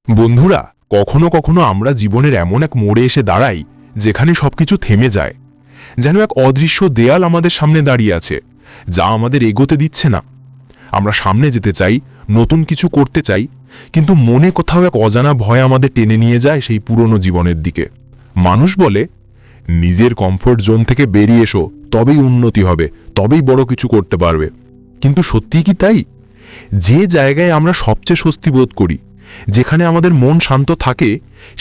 বন্ধুরা, কখনো কখনো আমরা জীবনের এমন এক মোড়ে এসে দাঁড়াই যেখানে সবকিছু থেমে যায়, যেন এক অদৃশ্য দেয়াল আমাদের সামনে দাঁড়িয়ে আছে, যা আমাদের এগোতে দিচ্ছে না। আমরা সামনে যেতে চাই, নতুন কিছু করতে চাই, কিন্তু মনে কোথাও এক অজানা ভয় আমাদের টেনে নিয়ে যায় সেই পুরনো জীবনের দিকে। মানুষ বলে, নিজের কমফোর্ট জোন থেকে বেরিয়ে এসো, তবেই উন্নতি হবে, তবেই বড় কিছু করতে পারবে। কিন্তু সত্যিই কি তাই? যে জায়গায় আমরা সবচেয়ে স্বস্তি বোধ করি, যেখানে আমাদের মন শান্ত থাকে,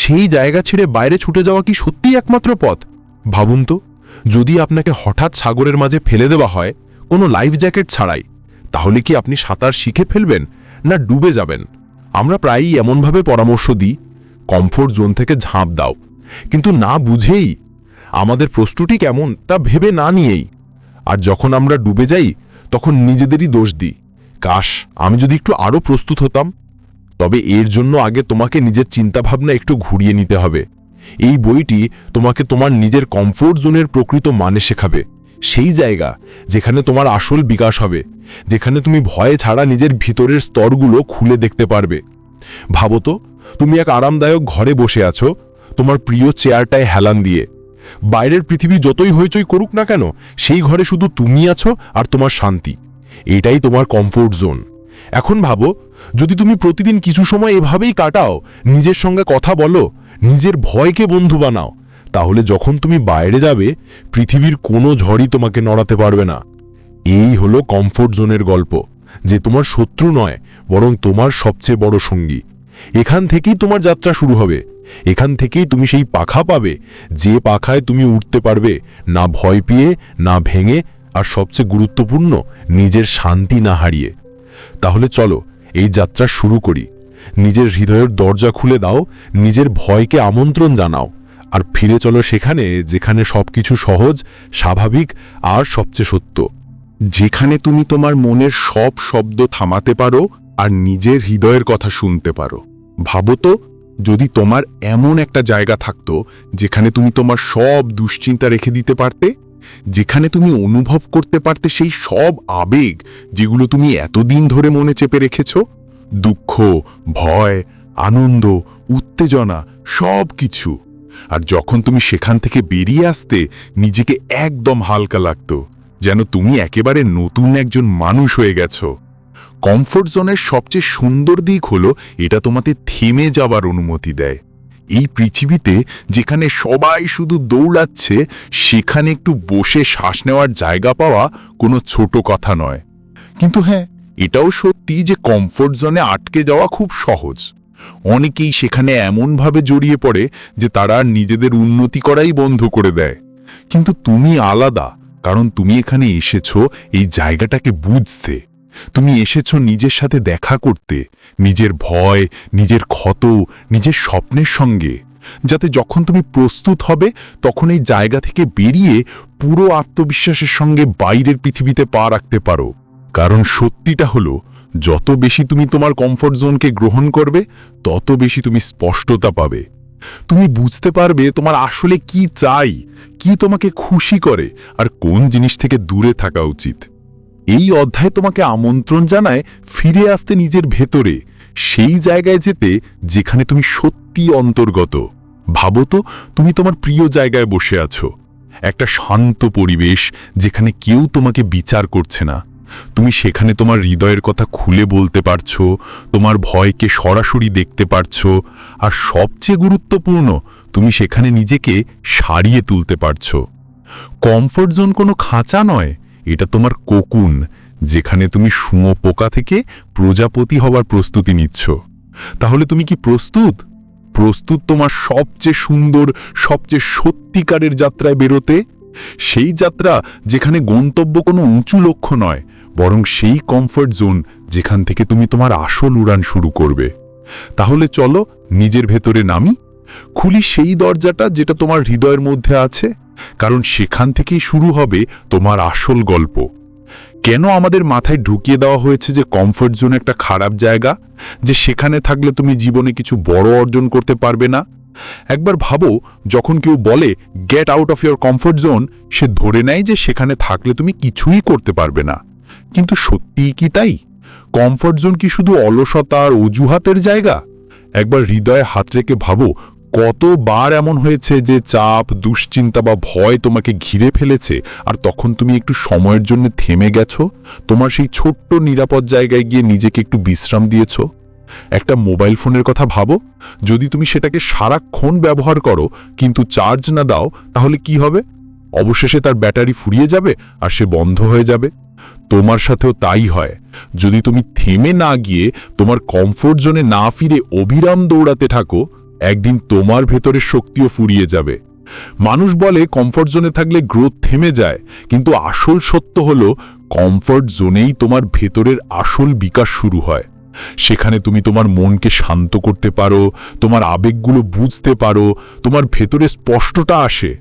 সেই জায়গা ছেড়ে বাইরে ছুটে যাওয়া কি সত্যিই একমাত্র পথ? ভাবুন তো, যদি আপনাকে হঠাৎ সাগরের মাঝে ফেলে দেওয়া হয় কোনো লাইফ জ্যাকেট ছাড়াই, তাহলে কি আপনি সাঁতার শিখে ফেলবেন না ডুবে যাবেন? আমরা প্রায়ই এমনভাবে পরামর্শ দিই, কমফোর্ট জোন থেকে ঝাঁপ দাও, কিন্তু না বুঝেই, আমাদের প্রস্তুতি কেমন তা ভেবে না নিয়েই। আর যখন আমরা ডুবে যাই, তখন নিজেদেরই দোষ দিই, কাশ আমি যদি একটু আরও প্রস্তুত হতাম। তবে এর জন্য আগে তোমাকে নিজের চিন্তাভাবনা একটু ঘুরিয়ে নিতে হবে। এই বইটি তোমাকে তোমার নিজের কমফোর্ট জোনের প্রকৃত মানে শেখাবে, সেই জায়গা যেখানে তোমার আসল বিকাশ হবে, যেখানে তুমি ভয়ে ছাড়া নিজের ভিতরের স্তরগুলো খুলে দেখতে পারবে। ভাবো তো, তুমি এক আরামদায়ক ঘরে বসে আছো, তোমার প্রিয় চেয়ারটায় হেলান দিয়ে। বাইরের পৃথিবী যতই হইচই করুক না কেন, সেই ঘরে শুধু তুমি আছো আর তোমার শান্তি। এটাই তোমার কমফোর্ট জোন। এখন ভাবো, যদি তুমি প্রতিদিন কিছু সময় এভাবেই কাটাও, নিজের সঙ্গে কথা বলো, নিজের ভয়কে বন্ধু বানাও, তাহলে যখন তুমি বাইরে যাবে, পৃথিবীর কোনো ঝড়ই তোমাকে নড়াতে পারবে না। এই হলো কমফোর্ট জোনের গল্প, যে তোমার শত্রু নয়, বরং তোমার সবচেয়ে বড় সঙ্গী। এখান থেকেই তোমার যাত্রা শুরু হবে। এখান থেকেই তুমি সেই পাখা পাবে, যে পাখায় তুমি উঠতে পারবে, না ভয় পেয়ে, না ভেঙে, আর সবচেয়ে গুরুত্বপূর্ণ, নিজের শান্তি না হারিয়ে। তাহলে চলো এই যাত্রা শুরু করি। নিজের হৃদয়ের দরজা খুলে দাও, নিজের ভয়কে আমন্ত্রণ জানাও, আর ফিরে চলো সেখানে যেখানে সবকিছু সহজ, স্বাভাবিক আর সবচেয়ে সত্য। যেখানে তুমি তোমার মনের সব শব্দ থামাতে পারো আর নিজের হৃদয়ের কথা শুনতে পারো। ভাবো তো, যদি তোমার এমন একটা জায়গা থাকতো যেখানে তুমি তোমার সব দুশ্চিন্তা রেখে দিতে পারতে, যেখানে তুমি অনুভব করতে পারতে সেই সব আবেগ যেগুলো তুমি এতদিন ধরে মনে চেপে রেখেছ, দুঃখ, ভয়, আনন্দ, উত্তেজনা, সব কিছু। আর যখন তুমি সেখান থেকে বেরিয়ে আসতে, নিজেকে একদম হালকা লাগতো, যেন তুমি একেবারে নতুন একজন মানুষ হয়ে গেছো। কমফোর্ট জোনের সবচেয়ে সুন্দর দিক হলো এটা তোমাকে থেমে যাবার অনুমতি দেয়। এই পৃথিবীতে যেখানে সবাই শুধু দৌড়াচ্ছে, সেখানে একটু বসে শ্বাস নেওয়ার জায়গা পাওয়া কোনো ছোট কথা নয়। কিন্তু হ্যাঁ, এটাও সত্যি যে কমফোর্ট জোনে আটকে যাওয়া খুব সহজ। অনেকেই সেখানে এমনভাবে জড়িয়ে পড়ে যে তারা নিজেদের উন্নতি করাই বন্ধ করে দেয়। কিন্তু তুমি আলাদা, কারণ তুমি এখানে এসেছো এই জায়গাটাকে বুঝতে। তুমি এসেছো নিজের সাথে দেখা করতে, নিজের ভয়, নিজের ক্ষত, নিজের স্বপ্নের সঙ্গে, যাতে যখন তুমি প্রস্তুত হবে, তখন এই জায়গা থেকে বেরিয়ে পুরো আত্মবিশ্বাসের সঙ্গে বাইরের পৃথিবীতে পা রাখতে পারো। কারণ সত্যিটা হলো, যত বেশি তুমি তোমার কমফোর্ট জোনকে গ্রহণ করবে, তত বেশি তুমি স্পষ্টতা পাবে। তুমি বুঝতে পারবে তোমার আসলে কি চাই, কি তোমাকে খুশি করে, আর কোন জিনিস থেকে দূরে থাকা উচিত। এই অধ্যায় তোমাকে আমন্ত্রণ জানায় ফিরে আসতে নিজের ভেতরে, সেই জায়গায় যেতে যেখানে তুমি সত্যি অন্তর্গত। ভাবো তো, তুমি তোমার প্রিয় জায়গায় বসে আছো, একটা শান্ত পরিবেশ যেখানে কেউ তোমাকে বিচার করছে না। তুমি সেখানে তোমার হৃদয়ের কথা খুলে বলতে পারছো, তোমার ভয়কে সরাসরি দেখতে পারছো, আর সবচেয়ে গুরুত্বপূর্ণ, তুমি সেখানে নিজেকে সারিয়ে তুলতে পারছো। কমফোর্ট জোন কোনো খাঁচা নয়, এটা তোমার কোকুন, যেখানে তুমি শুঁয়োপোকা থেকে প্রজাপতি হবার প্রস্তুতি নিচ্ছ। তাহলে তুমি কি প্রস্তুত? প্রস্তুত তোমার সবচেয়ে সুন্দর, সবচেয়ে সত্যিকারের যাত্রায় বেরোতে? সেই যাত্রা যেখানে গন্তব্য কোনো উঁচু লক্ষ্য নয়, বরং সেই কমফোর্ট জোন যেখান থেকে তুমি তোমার আসল উড়ান শুরু করবে। তাহলে চলো নিজের ভেতরে নামি, খুলি সেই দরজাটা যেটা তোমার হৃদয়ের মধ্যে আছে, কারণ সেখান থেকেই শুরু হবে তোমার আসল গল্প। কেন আমাদের মাথায় ঢুকিয়ে দেওয়া হয়েছে যে কমফোর্ট জোন একটা খারাপ জায়গা, যে সেখানে থাকলে তুমি জীবনে কিছু বড় অর্জন করতে পারবে না? একবার ভাবো, যখন কেউ বলে get out of your comfort zone, সে ধরে নেয় যে সেখানে থাকলে তুমি কিছুই করতে পারবে না। কিন্তু সত্যিই কি তাই? কমফোর্ট জোন কি শুধু অলসতা আর অজুহাতের জায়গা? একবার হৃদয়ে হাত রেখে ভাবো, কতবার এমন হয়েছে যে চাপ, দুশ্চিন্তা বা ভয় তোমাকে ঘিরে ফেলেছে, আর তখন তুমি একটু সময়ের জন্য থেমে গেছো, তোমার সেই ছোট্ট নিরাপদ জায়গায় গিয়ে নিজেকে একটু বিশ্রাম দিয়েছো। একটা মোবাইল ফোনের কথা ভাবো, যদি তুমি সেটাকে সারাক্ষণ ব্যবহার করো কিন্তু চার্জ না দাও, তাহলে কি হবে? অবশেষে তার ব্যাটারি ফুরিয়ে যাবে আর সে বন্ধ হয়ে যাবে। তোমার সাথেও তাই হয়। যদি তুমি থেমে না গিয়ে তোমার কমফোর্ট জোনে না ফিরে অবিরাম দৌড়াতে থাকো, একদিন তোমার ভেতরের শক্তিও ফুরিয়ে যাবে। মানুষ বলে কমফোর্ট জোনে থাকলে গ্রোথ থেমে যায়, কিন্তু আসল সত্য হলো কমফোর্ট জোনেই তোমার ভেতরের আসল বিকাশ শুরু হয়। সেখানে তুমি তোমার মনকে শান্ত করতে পারো, তোমার আবেগগুলো বুঝতে পারো, তোমার ভেতরে স্পষ্টতা আসে।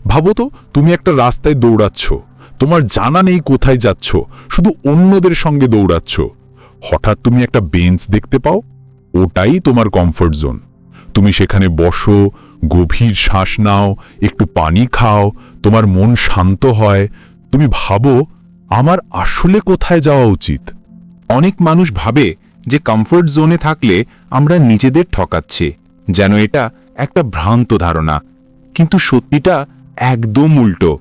ভাবো তো, তুমি একটা রাস্তায় দৌড়াচ্ছ, তোমার জানা নেই কোথায় যাচ্ছ, শুধু অন্যদের সঙ্গে দৌড়াচ্ছ। হঠাৎ তুমি একটা বেঞ্চ দেখতে পাও, ওটাই তোমার কমফোর্ট জোন। তুমি সেখানে বসো, গভীর শ্বাস নাও, একটু পানি খাও, তোমার মন শান্ত হয়। তুমি ভাবো, আমার আসলে কোথায় যাওয়া উচিত? অনেক মানুষ ভাবে যে কমফোর্ট জোনে থাকলে আমরা নিজেদের ঠকাচ্ছি, যেন এটা একটা ভ্রান্ত ধারণা। কিন্তু সত্যিটা একদম উল্টো।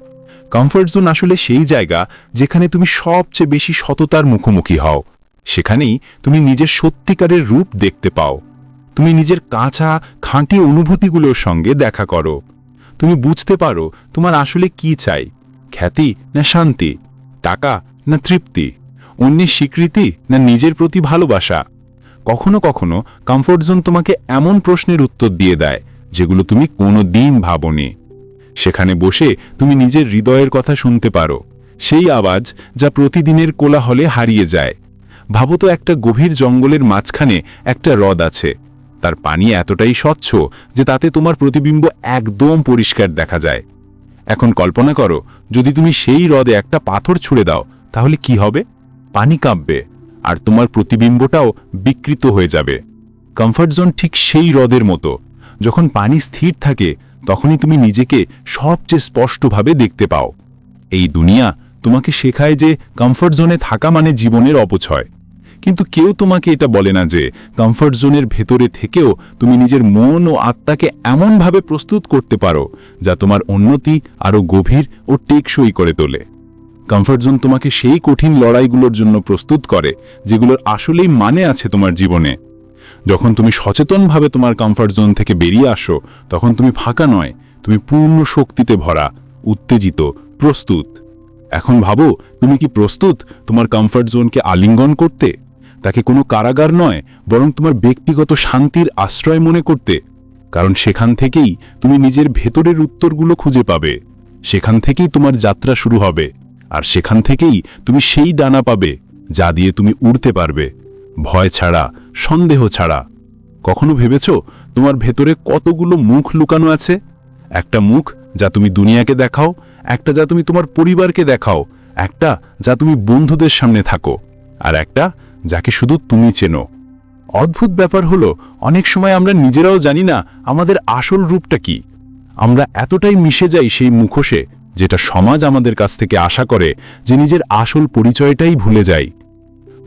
কমফোর্ট জোন আসলে সেই জায়গা যেখানে তুমি সবচেয়ে বেশি সততার মুখোমুখি হও। সেখানেই তুমি নিজের সত্যিকারের রূপ দেখতে পাও। তুমি নিজের কাঁচা খাঁটি অনুভূতিগুলোর সঙ্গে দেখা করো। তুমি বুঝতে পারো তোমার আসলে কি চাই, খ্যাতি না শান্তি, টাকা না তৃপ্তি, অন্যের স্বীকৃতি না নিজের প্রতি ভালোবাসা। কখনো কখনো কমফোর্ট জোন তোমাকে এমন প্রশ্নের উত্তর দিয়ে দেয় যেগুলো তুমি কোনোদিন ভাবনি। সেখানে বসে তুমি নিজের হৃদয়ের কথা শুনতে পারো, সেই আওয়াজ যা প্রতিদিনের কোলাহলে হারিয়ে যায়। ভাবো তো, একটা গভীর জঙ্গলের মাঝখানে একটা হ্রদ আছে। তার পানি এতটাই স্বচ্ছ যে তাতে তোমার প্রতিবিম্ব একদম পরিষ্কার দেখা যায়। এখন কল্পনা করো, যদি তুমি সেই হ্রদে একটা পাথর ছুঁড়ে দাও, তাহলে কি হবে? পানি কাঁপবে, আর তোমার প্রতিবিম্বটাও বিকৃত হয়ে যাবে। কমফোর্ট জোন ঠিক সেই হ্রদের মতো। যখন পানি স্থির থাকে, তখনই তুমি নিজেকে সবচেয়ে স্পষ্টভাবে দেখতে পাও। এই দুনিয়া তোমাকে শেখায় যে কমফোর্ট জোনে থাকা মানে জীবনের অপচয়। কিন্তু কেউ তোমাকে এটা বলে না যে কমফোর্ট জোনের ভেতরে থেকেও তুমি নিজের মন ও আত্মাকে এমনভাবে প্রস্তুত করতে পারো যা তোমার উন্নতি আরও গভীর ও টেকসই করে তোলে। কমফোর্ট জোন তোমাকে সেই কঠিন লড়াইগুলোর জন্য প্রস্তুত করে যেগুলোর আসলেই মানে আছে তোমার জীবনে। যখন তুমি সচেতনভাবে তোমার কমফোর্ট জোন থেকে বেরিয়ে আসো, তখন তুমি ফাঁকা নয়, তুমি পূর্ণ শক্তিতে ভরা, উত্তেজিত, প্রস্তুত। এখন ভাবো, তুমি কি প্রস্তুত তোমার কমফোর্ট জোনকে আলিঙ্গন করতে? তাকে কোনো কারাগার নয়, বরং তোমার ব্যক্তিগত শান্তির আশ্রয় মনে করতে। কারণ সেখান থেকেই তুমি নিজের ভেতরের উত্তরগুলো খুঁজে পাবে। সেখান থেকেই তোমার যাত্রা শুরু হবে, আর সেখান থেকেই তুমি সেই ডানা পাবে যা দিয়ে তুমি উড়তে পারবে, ভয় ছাড়া, সন্দেহ ছাড়া। কখনো ভেবেছ তোমার ভেতরে কতগুলো মুখ লুকানো আছে? একটা মুখ যা তুমি দুনিয়াকে দেখাও, একটা যা তুমি তোমার পরিবারকে দেখাও, একটা যা তুমি বন্ধুদের সামনে থাকো, আর একটা যাকে শুধু তুমি চেনো। অদ্ভুত ব্যাপার হলো, অনেক সময় আমরা নিজেরাও জানি না আমাদের আসল রূপটা কি। আমরা এতটাই মিশে যাই সেই মুখোশে, যেটা সমাজ আমাদের কাছ থেকে আশা করে, যে নিজের আসল পরিচয়টাই ভুলে যাই।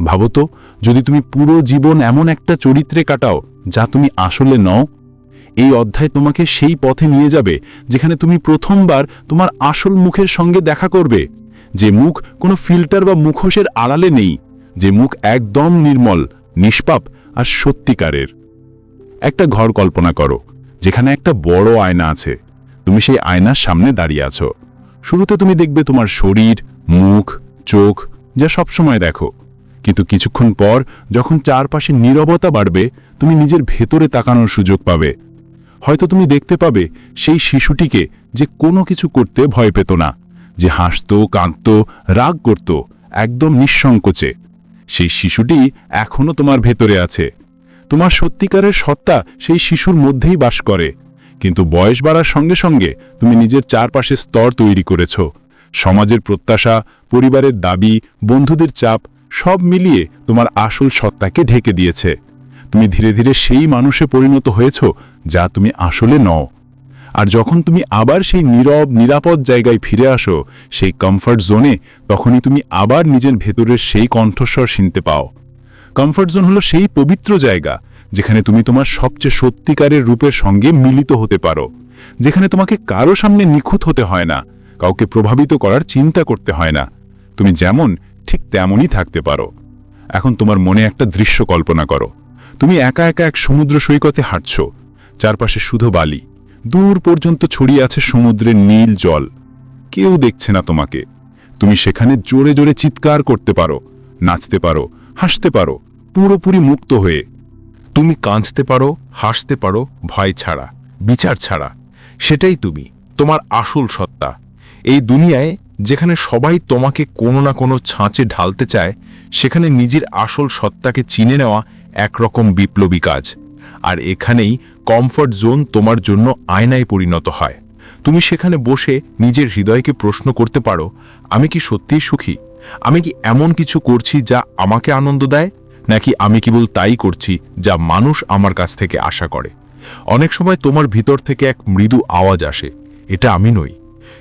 ভাবো তো, যদি তুমি পুরো জীবন এমন একটা চরিত্রে কাটাও যা তুমি আসলে নও। এই অধ্যায় তোমাকে সেই পথে নিয়ে যাবে যেখানে তুমি প্রথমবার তোমার আসল মুখের সঙ্গে দেখা করবে, যে মুখ কোনো ফিল্টার বা মুখোশের আড়ালে নেই, যে মুখ একদম নির্মল, নিষ্পাপ আর সত্যিকারের। একটা ঘর কল্পনা করো যেখানে একটা বড় আয়না আছে। তুমি সেই আয়নার সামনে দাঁড়িয়ে আছো। শুরুতে তুমি দেখবে তোমার শরীর, মুখ, চোখ, যা সবসময় দেখো। কিন্তু কিছুক্ষণ পর যখন চারপাশে নীরবতা বাড়বে, তুমি নিজের ভেতরে তাকানোর সুযোগ পাবে। হয়তো তুমি দেখতে পাবে সেই শিশুটিকে যে কোনো কিছু করতে ভয় পেত না, যে হাসত, কাঁদত, রাগ করত, একদম নিঃসংকোচে। সেই শিশুটি এখনো তোমার ভেতরে আছে। তোমার সত্যিকারের সত্তা সেই শিশুর মধ্যেই বাস করে। কিন্তু বয়স বাড়ার সঙ্গে সঙ্গে তুমি নিজের চারপাশে স্তর তৈরি করেছ। সমাজের প্রত্যাশা, পরিবারের দাবি, বন্ধুদের চাপ, সব মিলিয়ে তোমার আসল সত্তাকে ঢেকে দিয়েছে। তুমি ধীরে ধীরে সেই মানুষে পরিণত হয়েছ যা তুমি আসলে নও। আর যখন তুমি আবার সেই নীরব, নিরাপদ জায়গায় ফিরে আসো, সেই কমফর্ট জোনে, তখনই তুমি আবার নিজের ভেতরের সেই কণ্ঠস্বর শুনতে পাও। কমফর্ট জোন হলো সেই পবিত্র জায়গা যেখানে তুমি তোমার সবচেয়ে সত্যিকারের রূপের সঙ্গে মিলিত হতে পারো, যেখানে তোমাকে কারো সামনে নিখুঁত হতে হয় না, কাউকে প্রভাবিত করার চিন্তা করতে হয় না। তুমি যেমন ঠিক তেমনই থাকতে পারো। এখন তোমার মনে একটা দৃশ্য কল্পনা করো। তুমি একা একা এক সমুদ্র সৈকতে হাঁটছ, চারপাশে শুধু বালি, দূর পর্যন্ত ছড়িয়ে আছে সমুদ্রের নীল জল। কেউ দেখছে না তোমাকে। তুমি সেখানে জোরে জোরে চিৎকার করতে পারো, নাচতে পারো, হাসতে পারো, পুরোপুরি মুক্ত হয়ে। তুমি কাঁদতে পারো, হাসতে পারো, ভয় ছাড়া, বিচার ছাড়া। সেটাই তুমি, তোমার আসল সত্তা। এই দুনিয়ায় যেখানে সবাই তোমাকে কোনো না কোনো ছাঁচে ঢালতে চায়, সেখানে নিজের আসল সত্তাকে চিনে নেওয়া একরকম বিপ্লবী কাজ। আর এখানেই কমফর্ট জোন তোমার জন্য আয়নায় পরিণত হয়। তুমি সেখানে বসে নিজের হৃদয়কে প্রশ্ন করতে পারো, আমি কি সত্যিই সুখী? আমি কি এমন কিছু করছি যা আমাকে আনন্দ দেয়, নাকি আমি কেবল তাই করছি যা মানুষ আমার কাছ থেকে আশা করে? অনেক সময় তোমার ভিতর থেকে এক মৃদু আওয়াজ আসে, এটা আমি নই,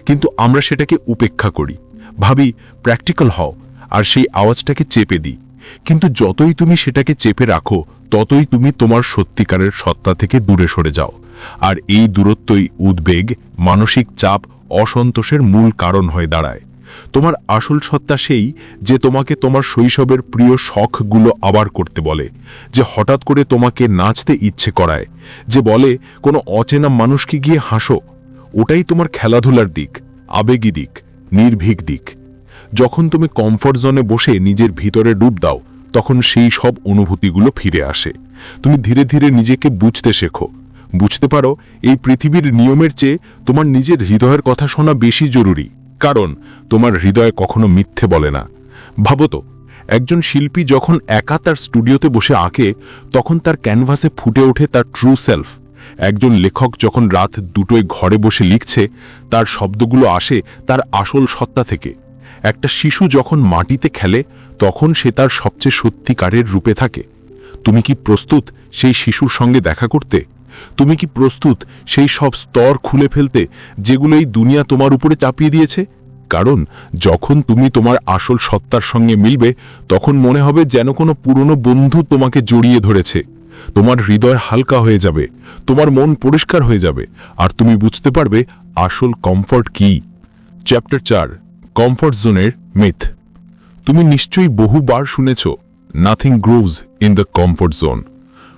কিন্তু আমরা সেটাকে উপেক্ষা করি, ভাবি প্র্যাকটিক্যাল হও, আর সেই আওয়াজটাকে চেপে দিই। কিন্তু যতই তুমি সেটাকে চেপে রাখো, ততই তুমি তোমার সত্যিকারের সত্তা থেকে দূরে সরে যাও। আর এই দূরত্বই উদ্বেগ, মানসিক চাপ, অসন্তোষের মূল কারণ হয়ে দাঁড়ায়। তোমার আসল সত্তা সেই যে তোমাকে তোমার শৈশবের প্রিয় শখগুলো আবার করতে বলে, যে হঠাৎ করে তোমাকে নাচতে ইচ্ছে করায়, যে বলে কোনো অচেনা মানুষকে গিয়ে হাসো। ওটাই তোমার খেলাধুলার দিক, আবেগী দিক, নির্ভীক দিক। যখন তুমি কমফর্ট জোনে বসে নিজের ভিতরে ডুব দাও, তখন সেই সব অনুভূতিগুলো ফিরে আসে। তুমি ধীরে ধীরে নিজেকে বুঝতে শেখো, বুঝতে পারো এই পৃথিবীর নিয়মের চেয়ে তোমার নিজের হৃদয়ের কথা শোনা বেশি জরুরি, কারণ তোমার হৃদয় কখনো মিথ্যে বলে না। ভাবো তো, একজন শিল্পী যখন একা তার স্টুডিওতে বসে আঁকে, তখন তার ক্যানভাসে ফুটে ওঠে তার ট্রু সেলফ। একজন লেখক যখন রাত দুটোয় ঘরে বসে লিখছে, তার শব্দগুলো আসে তার আসল সত্তা থেকে। একটা শিশু যখন মাটিতে খেলে, তখন সে তার সবচেয়ে সত্যিকারের রূপে থাকে। তুমি কি প্রস্তুত সেই শিশুর সঙ্গে দেখা করতে? তুমি কি প্রস্তুত সেই সব স্তর খুলে ফেলতে যেগুলো এই দুনিয়া তোমার উপরে চাপিয়ে দিয়েছে? কারণ যখন তুমি তোমার আসল সত্তার সঙ্গে মিলবে, তখন মনে হবে যেন কোনো পুরনো বন্ধু তোমাকে জড়িয়ে ধরেছে। তোমার হৃদয় হালকা হয়ে যাবে, তোমার মন পরিষ্কার হয়ে যাবে, আর তুমি বুঝতে পারবে আসল কমফর্ট কি। চ্যাপ্টার 4, কমফর্ট জোনের মিথ। তুমি নিশ্চয়ই বহুবার শুনেছ, nothing groves in the comfort zone.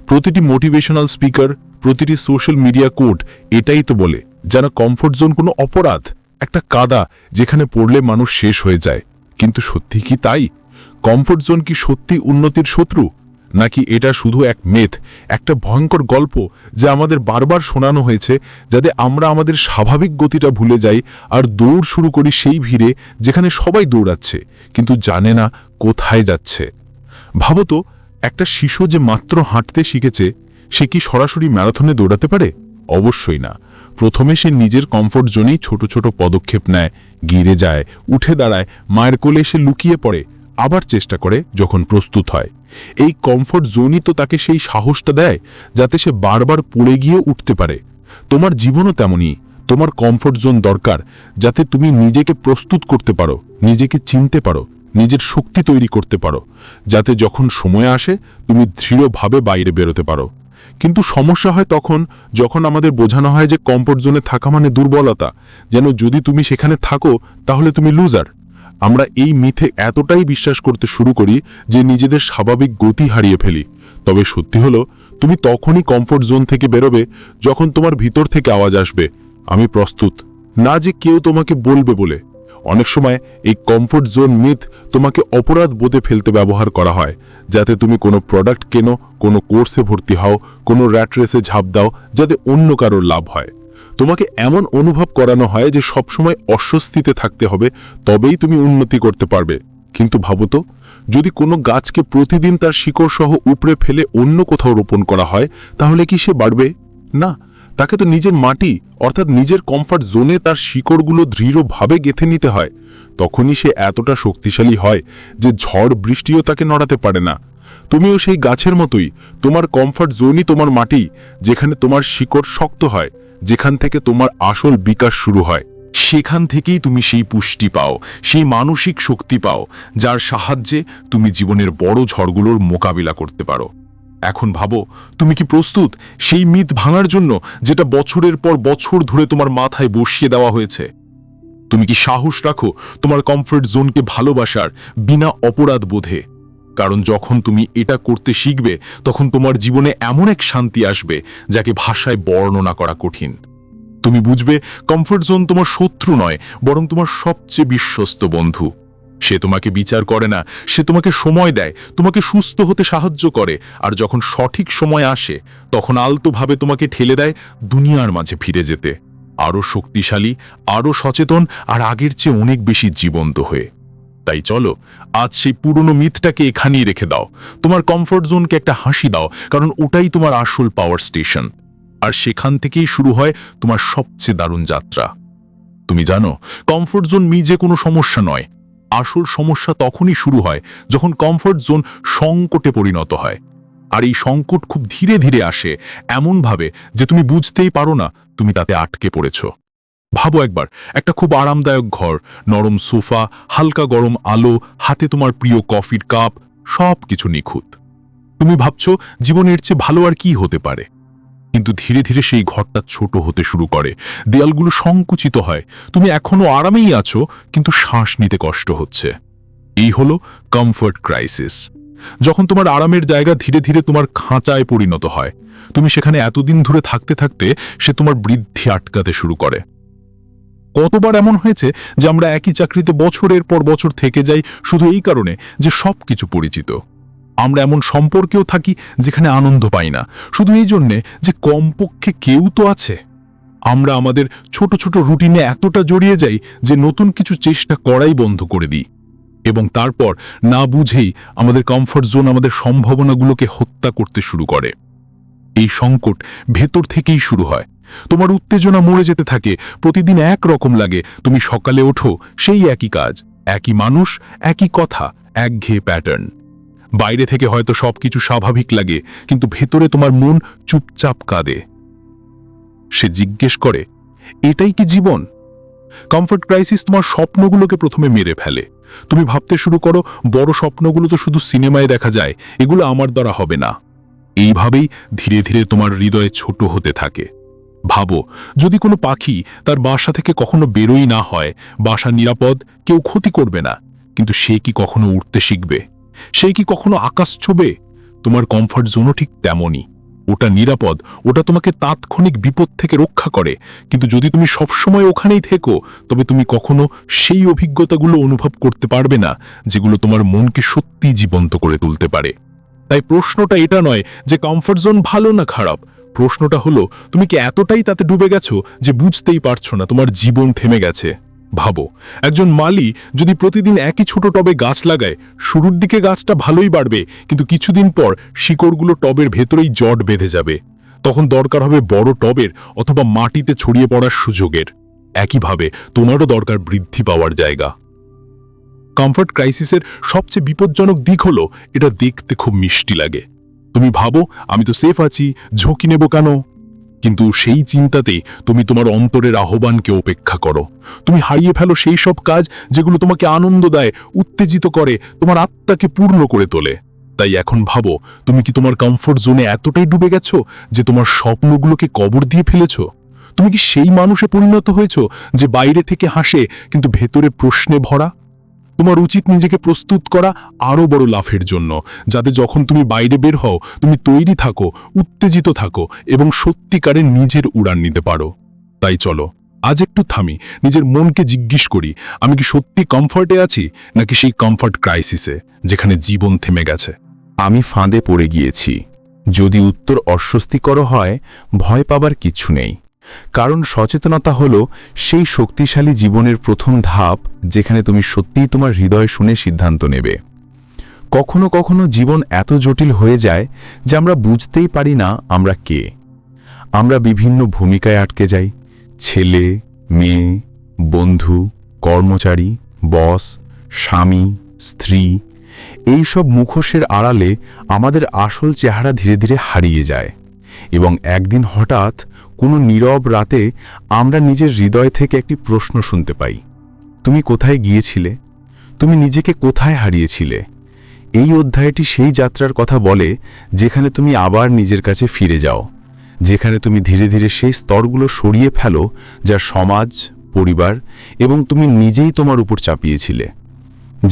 প্রতিটি মোটিভেশনাল স্পিকার, প্রতিটি সোশ্যাল মিডিয়া কোড এটাই তো বলে, যেন কমফর্ট জোন কোনো অপরাধ, একটা কাদা যেখানে পড়লে মানুষ শেষ হয়ে যায়। কিন্তু সত্যি কি তাই? কমফর্ট জোন কি সত্যি উন্নতির শত্রু, নাকি এটা শুধু এক মেথ, একটা ভয়ঙ্কর গল্প যা আমাদের বারবার শোনানো হয়েছে, যাতে আমরা আমাদের স্বাভাবিক গতিটা ভুলে যাই আর দৌড় শুরু করি সেই ভিড়ে যেখানে সবাই দৌড়াচ্ছে কিন্তু জানে না কোথায় যাচ্ছে? ভাবো তো, একটা শিশু যে মাত্র হাঁটতে শিখেছে, সে কি সরাসরি ম্যারাথনে দৌড়াতে পারে? অবশ্যই না। প্রথমে সে নিজের কমফর্ট জোনেই ছোট ছোট পদক্ষেপ নেয়, গিরে যায়, উঠে দাঁড়ায়, মায়ের কোলে এসে লুকিয়ে পড়ে, আবার চেষ্টা করে যখন প্রস্তুত হয়। এই কমফর্ট জোনই তো তাকে সেই সাহসটা দেয় যাতে সে বারবার পড়ে গিয়ে উঠতে পারে। তোমার জীবনও তেমনই। তোমার কমফর্ট জোন দরকার যাতে তুমি নিজেকে প্রস্তুত করতে পারো, নিজেকে চিনতে পারো, নিজের শক্তি তৈরি করতে পারো, যাতে যখন সময় আসে তুমি দৃঢ়ভাবে বাইরে বেরোতে পারো। কিন্তু সমস্যা হয় তখন যখন আমাদের বোঝানো হয় যে কমফর্ট জোনে থাকা মানে দুর্বলতা, যেন যদি তুমি সেখানে থাকো তাহলে তুমি লুজার। আমরা এই মিথে এতটাই বিশ্বাস করতে শুরু করি যে নিজেদের স্বাভাবিক গতি হারিয়ে ফেলি। তবে সত্যি হলো, তুমি তখনই কমফর্ট জোন থেকে বেরোবে যখন তোমার ভিতর থেকে আওয়াজ আসবে, আমি প্রস্তুত, না যে কেউ তোমাকে বলবে বলে। অনেক সময় এই কমফর্ট জোন মিথ তোমাকে অপরাধ বোধে ফেলতে ব্যবহার করা হয়, যাতে তুমি কোনো প্রোডাক্ট কেনো, কোনো কোর্সে ভর্তি হও, কোনো র্যাট রেসে ঝাঁপ দাও, যাতে অন্য কারোর লাভ হয়। তোমাকে এমন অনুভব করানো হয় যে সবসময় অস্বস্তিতে থাকতে হবে, তবেই তুমি উন্নতি করতে পারবে। কিন্তু ভাবো তো, যদি কোনো গাছকে প্রতিদিন তার শিকড় সহ উপড়ে ফেলে অন্য কোথাও রোপণ করা হয়, তাহলে কি সে বাড়বে? না, তাকে তো নিজের মাটি অর্থাৎ নিজের কমফর্ট জোনে তার শিকড়গুলো দৃঢ়ভাবে গেঁথে নিতে হয়। তখনই সে এতটা শক্তিশালী হয় যে ঝড় বৃষ্টিও তাকে নড়াতে পারে না। তুমিও সেই গাছের মতোই, তোমার কমফর্ট জোনই তোমার মাটি, যেখানে তোমার শিকড় শক্ত হয়, যেখান থেকে তোমার আসল বিকাশ শুরু হয়। সেখান থেকেই তুমি সেই পুষ্টি পাও, সেই মানসিক শক্তি পাও, যার সাহায্যে তুমি জীবনের বড় ঝড়গুলোর মোকাবিলা করতে পারো। এখন ভাবো, তুমি কি প্রস্তুত সেই মিথ ভাঙার জন্য যেটা বছরের পর বছর ধরে তোমার মাথায় বসিয়ে দেওয়া হয়েছে? তুমি কি সাহস রাখো তোমার কমফর্ট জোনকে ভালোবাসার বিনা অপরাধ বোধে? কারণ যখন তুমি এটা করতে শিখবে, তখন তোমার জীবনে এমন এক শান্তি আসবে যাকে ভাষায় বর্ণনা করা কঠিন। তুমি বুঝবে কমফর্ট জোন তোমার শত্রু নয়, বরং তোমার সবচেয়ে বিশ্বস্ত বন্ধু। সে তোমাকে বিচার করে না, সে তোমাকে সময় দেয়, তোমাকে সুস্থ হতে সাহায্য করে, আর যখন সঠিক সময় আসে তখন আলতোভাবে তোমাকে ঠেলে দেয় দুনিয়ার মাঝে ফিরে যেতে, আরও শক্তিশালী, আরও সচেতন, আর আগের চেয়ে অনেক বেশি জীবন্ত হয়ে। তাই চলো, আজ সেই পুরনো মিথটাকে এখানেই রেখে দাও। তোমার কমফর্ট জোনকে একটা হাসি দাও, কারণ ওটাই তোমার আসল পাওয়ার স্টেশন। আর সেখান থেকেই শুরু হয় তোমার সবচেয়ে দারুণ যাত্রা। তুমি জানো, কমফর্ট জোন মিজে কোনো সমস্যা নয়। আসল সমস্যা তখনই শুরু হয় যখন কমফর্ট জোন সংকটে পরিণত হয়। আর এই সংকট খুব ধীরে ধীরে আসে, এমনভাবে যে তুমি বুঝতেই পারো না তুমি তাতে আটকে পড়েছ। ভাবো একবার, একটা খুব আরামদায়ক ঘর, নরম সোফা, হালকা গরম আলো, হাতে তোমার প্রিয় কফির কাপ, সব কিছু নিখুঁত। তুমি ভাবছো জীবনের চেয়ে ভালো আর কি হতে পারে। কিন্তু ধীরে ধীরে সেই ঘরটা ছোট হতে শুরু করে, দেয়ালগুলো সংকুচিত হয়, তুমি এখনো আরামেই আছো, কিন্তু শ্বাস নিতে কষ্ট হচ্ছে। এই হলো কমফর্ট ক্রাইসিস। যখন তোমার আরামের জায়গা ধীরে ধীরে তোমার খাঁচায় পরিণত হয়, তুমি সেখানে এতদিন ধরে থাকতে থাকতে সে তোমার বৃদ্ধি আটকাতে শুরু করে। কতবার এমন হয়েছে যে আমরা একই চাকরিতে বছরের পর বছর থেকে যাই শুধু এই কারণে যে সবকিছু পরিচিত। আমরা এমন সম্পর্কেও থাকি যেখানে আনন্দ পাই না, শুধু এই জন্যে যে কমপক্ষে কেউ তো আছে। আমরা আমাদের ছোট ছোট রুটিনে এতটা জড়িয়ে যাই যে নতুন কিছু চেষ্টা করাই বন্ধ করে দিই, এবং তারপর না বুঝেই আমাদের কমফর্ট জোন আমাদের সম্ভাবনাগুলোকে হত্যা করতে শুরু করে। এই সংকট ভেতর থেকেই শুরু হয়। তোমার উত্তেজনা মরে যেতে থাকে, প্রতিদিন এক রকম লাগে। তুমি সকালে ওঠো, সেই একই কাজ, একই মানুষ, একই কথা, একঘেয়ে প্যাটার্ন। বাইরে থেকে হয়তো সবকিছু স্বাভাবিক লাগে, কিন্তু ভেতরে তোমার মন চুপচাপ কাঁদে। সে জিজ্ঞেস করে, এটাই কি জীবন? কমফর্ট ক্রাইসিস তোমার স্বপ্নগুলোকে প্রথমে মেরে ফেলে। তুমি ভাবতে শুরু করো, বড় স্বপ্নগুলো তো শুধু সিনেমায় দেখা যায়, এগুলো আমার দ্বারা হবে না। এইভাবেই ধীরে ধীরে তোমার হৃদয়ে ছোট হতে থাকে। ভাবো, যদি কোনো পাখি তার বাসা থেকে কখনো বেরোই না হয়, বাসা নিরাপদ, কেউ ক্ষতি করবে না, কিন্তু সে কি কখনো উড়তে শিখবে? সে কি কখনো আকাশ ছোঁবে? তোমার কমফর্ট জোনও ঠিক তেমনই। ওটা নিরাপদ, ওটা তোমাকে তাৎক্ষণিক বিপদ থেকে রক্ষা করে, কিন্তু যদি তুমি সবসময় ওখানেই থেকো, তবে তুমি কখনো সেই অভিজ্ঞতাগুলো অনুভব করতে পারবে না যেগুলো তোমার মনকে সত্যি জীবন্ত করে তুলতে পারে। তাই প্রশ্নটা এটা নয় যে কমফর্ট জোন ভালো না খারাপ, প্রশ্নটা হলো তুমি কি এতটাই তাতে ডুবে গেছো যে বুঝতেই পারছো না তোমার জীবন থেমে গেছে। ভাবো, একজন মালি যদি প্রতিদিন একই ছোট টবে গাছ লাগায়, শুরুর দিকে গাছটা ভালোই বাড়বে, কিন্তু কিছুদিন পর শিকড়গুলো টবের ভেতরেই জট বেঁধে যাবে। তখন দরকার হবে বড় টবের অথবা মাটিতে ছড়িয়ে পড়ার সুযোগের। একইভাবে তোমারও দরকার বৃদ্ধি পাওয়ার জায়গা। কমফর্ট ক্রাইসিসের সবচেয়ে বিপজ্জনক দিক হলো এটা দেখতে খুব মিষ্টি লাগে। তুমি ভাবো, আমি তো সেফ আছি, ঝুঁকি নেব কেন? কিন্তু সেই চিন্তাতেই তুমি তোমার অন্তরের আহ্বানকে উপেক্ষা করো। তুমি হারিয়ে ফেলো সেই সব কাজ যেগুলো তোমাকে আনন্দ দেয়, উত্তেজিত করে, তোমার আত্মাকে পূর্ণ করে তোলে। তাই এখন ভাবো, তুমি কি তোমার কমফর্ট জোনে এতটাই ডুবে গেছো যে তোমার স্বপ্নগুলোকে কবর দিয়ে ফেলেছো? তুমি কি সেই মানুষে পরিণত হয়েছো যে বাইরে থেকে হাসে কিন্তু ভেতরে প্রশ্নে ভরা? তোমার উচিত নিজেকে প্রস্তুত করা আরও বড় লাফের জন্য, যাতে যখন তুমি বাইরে বের হও তুমি তৈরি থাকো, উত্তেজিত থাকো, এবং সত্যিকারের নিজের উড়ান নিতে পারো। তাই চলো, আজ একটু থামি, নিজের মনকে জিজ্ঞেস করি, আমি কি সত্যি কমফর্টে আছি, নাকি সেই কমফর্ট ক্রাইসিসে যেখানে জীবন থেমে গেছে? আমি ফাঁদে পড়ে গিয়েছি। যদি উত্তর অস্বস্তিকর হয়, ভয় পাবার কিছু নেই, কারণ সচেতনতা হলো সেই শক্তিশালী জীবনের প্রথম ধাপ যেখানে তুমি সত্যিই তোমার হৃদয় শুনে সিদ্ধান্ত নেবে। কখনো কখনো জীবন এত জটিল হয়ে যায় যে আমরা বুঝতেই পারি না আমরা কে। আমরা বিভিন্ন ভূমিকায় আটকে যাই, ছেলে, মেয়ে, বন্ধু, কর্মচারী, বস, স্বামী, স্ত্রী। এই সব মুখোশের আড়ালে আমাদের আসল চেহারা ধীরে ধীরে হারিয়ে যায়, এবং একদিন হঠাৎ কোনো নীরব রাতে আমরা নিজের হৃদয় থেকে একটি প্রশ্ন শুনতে পাই, তুমি কোথায় গিয়েছিলে? তুমি নিজেকে কোথায় হারিয়েছিলে? এই অধ্যায়টি সেই যাত্রার কথা বলে যেখানে তুমি আবার নিজের কাছে ফিরে যাও, যেখানে তুমি ধীরে ধীরে সেই স্তরগুলো সরিয়ে ফেলো যা সমাজ, পরিবার এবং তুমি নিজেই তোমার উপর চাপিয়েছিলে,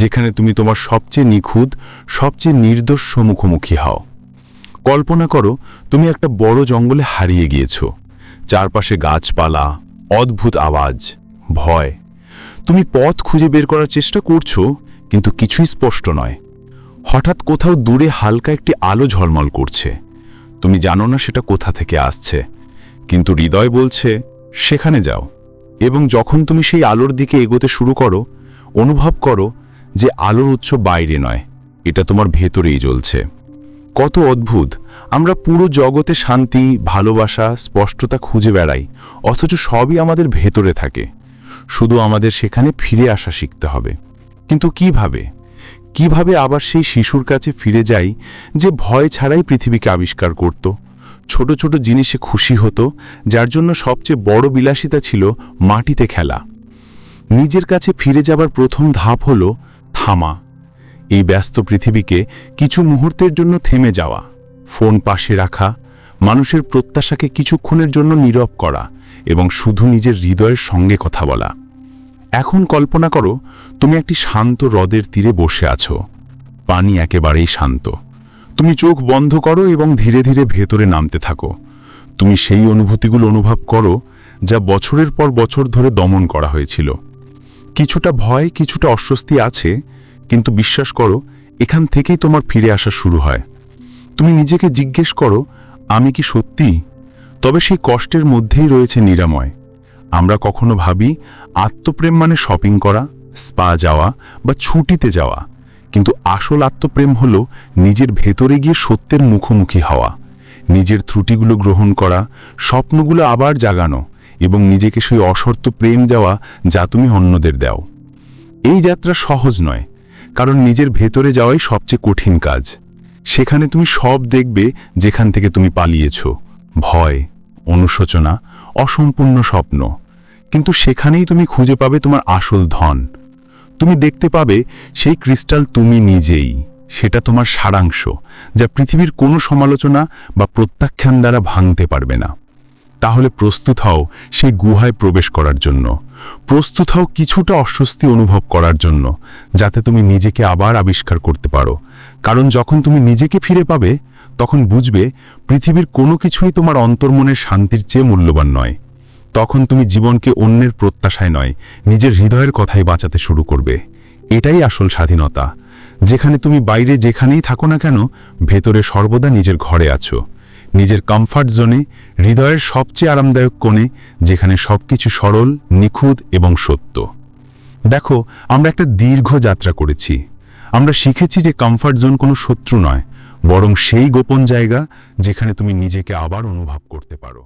যেখানে তুমি তোমার সবচেয়ে নিখুঁত, সবচেয়ে নির্দোষ মুখোমুখি হও। কল্পনা করো তুমি একটা বড় জঙ্গলে হারিয়ে গিয়েছ, চারপাশে গাছপালা, অদ্ভুত আওয়াজ, ভয়। তুমি পথ খুঁজে বের করার চেষ্টা করছো, কিন্তু কিছুই স্পষ্ট নয়। হঠাৎ কোথাও দূরে হালকা একটি আলো ঝলমল করছে। তুমি জানো না সেটা কোথা থেকে আসছে, কিন্তু হৃদয় বলছে সেখানে যাও। এবং যখন তুমি সেই আলোর দিকে এগোতে শুরু করো, অনুভব করো যে আলোর উৎস বাইরে নয়, এটা তোমার ভেতরেই জ্বলছে। কত অদ্ভুত! আমরা পুরো জগতে শান্তি, ভালোবাসা, স্পষ্টতা খুঁজে বেড়াই, অথচ সবই আমাদের ভেতরে থাকে। শুধু আমাদের সেখানে ফিরে আসা শিখতে হবে। কিন্তু কিভাবে আবার সেই শিশুর কাছে ফিরে যাই যে ভয় ছাড়াই পৃথিবীকে আবিষ্কার করত, ছোট ছোট জিনিসে খুশি হতো, যার জন্য সবচেয়ে বড় বিলাসিতা ছিল মাটিতে খেলা। নিজের কাছে ফিরে যাবার প্রথম ধাপ হলো থামা। এই ব্যস্ত পৃথিবীকে কিছু মুহূর্তের জন্য থেমে যাওয়া, ফোন পাশে রাখা, মানুষের প্রত্যাশাকে কিছুক্ষণের জন্য নীরব করা এবং শুধু নিজের হৃদয়ের সঙ্গে কথা বলা। এখন কল্পনা করো তুমি একটি শান্ত হ্রদের তীরে বসে আছো, পানি একেবারেই শান্ত। তুমি চোখ বন্ধ করো এবং ধীরে ধীরে ভেতরে নামতে থাকো। তুমি সেই অনুভূতিগুলো অনুভব করো যা বছরের পর বছর ধরে দমন করা হয়েছিল। কিছুটা ভয়, কিছুটা অস্বস্তি আছে, কিন্তু বিশ্বাস করো এখান থেকেই তোমার ফিরে আসা শুরু হয়। তুমি নিজেকে জিজ্ঞেস করো, আমি কি সত্যি? তবে সেই কষ্টের মধ্যেই রয়েছে নিরাময়। আমরা কখনো ভাবি আত্মপ্রেম মানে শপিং করা, স্পা যাওয়া বা ছুটিতে যাওয়া, কিন্তু আসল আত্মপ্রেম হলো নিজের ভেতরে গিয়ে সত্যের মুখোমুখি হওয়া, নিজের ত্রুটিগুলো গ্রহণ করা, স্বপ্নগুলো আবার জাগানো এবং নিজেকে সেই অশর্ত প্রেম দেওয়া যা তুমি অন্যদের দাও। এই যাত্রা সহজ নয়, কারণ নিজের ভেতরে যাওয়াই সবচেয়ে কঠিন কাজ। সেখানে তুমি সব দেখবে যেখান থেকে তুমি পালিয়েছ, ভয়, অনুশোচনা, অসম্পূর্ণ স্বপ্ন। কিন্তু সেখানেই তুমি খুঁজে পাবে তোমার আসল ধন। তুমি দেখতে পাবে সেই ক্রিস্টাল তুমি নিজেই, সেটা তোমার সারাংশ, যা পৃথিবীর কোনো সমালোচনা বা প্রত্যাখ্যান দ্বারা ভাঙতে পারবে না। তাহলে প্রস্তুত হও সেই গুহায় প্রবেশ করার জন্য, প্রস্তুত হও কিছুটা অস্বস্তি অনুভব করার জন্য, যাতে তুমি নিজেকে আবার আবিষ্কার করতে পারো। কারণ যখন তুমি নিজেকে ফিরে পাবে, তখন বুঝবে পৃথিবীর কোনো কিছুই তোমার অন্তর্মনের শান্তির চেয়ে মূল্যবান নয়। তখন তুমি জীবনকে অন্যের প্রত্যাশায় নয়, নিজের হৃদয়ের কথাই বাঁচাতে শুরু করবে। এটাই আসল স্বাধীনতা, যেখানে তুমি বাইরে যেখানেই থাকো না কেন, ভেতরে সর্বদা নিজের ঘরে আছো, নিজের কমফর্ট জোনে, হৃদয়ের সবচেয়ে আরামদায়ক কোণে, যেখানে সবকিছু সরল, নিখুঁত এবং সত্য। দেখো, আমরা একটা দীর্ঘ যাত্রা করেছি। আমরা শিখেছি যে কমফর্ট জোন কোনো শত্রু নয়, বরং সেই গোপন জায়গা যেখানে তুমি নিজেকে আবার অনুভব করতে পারো।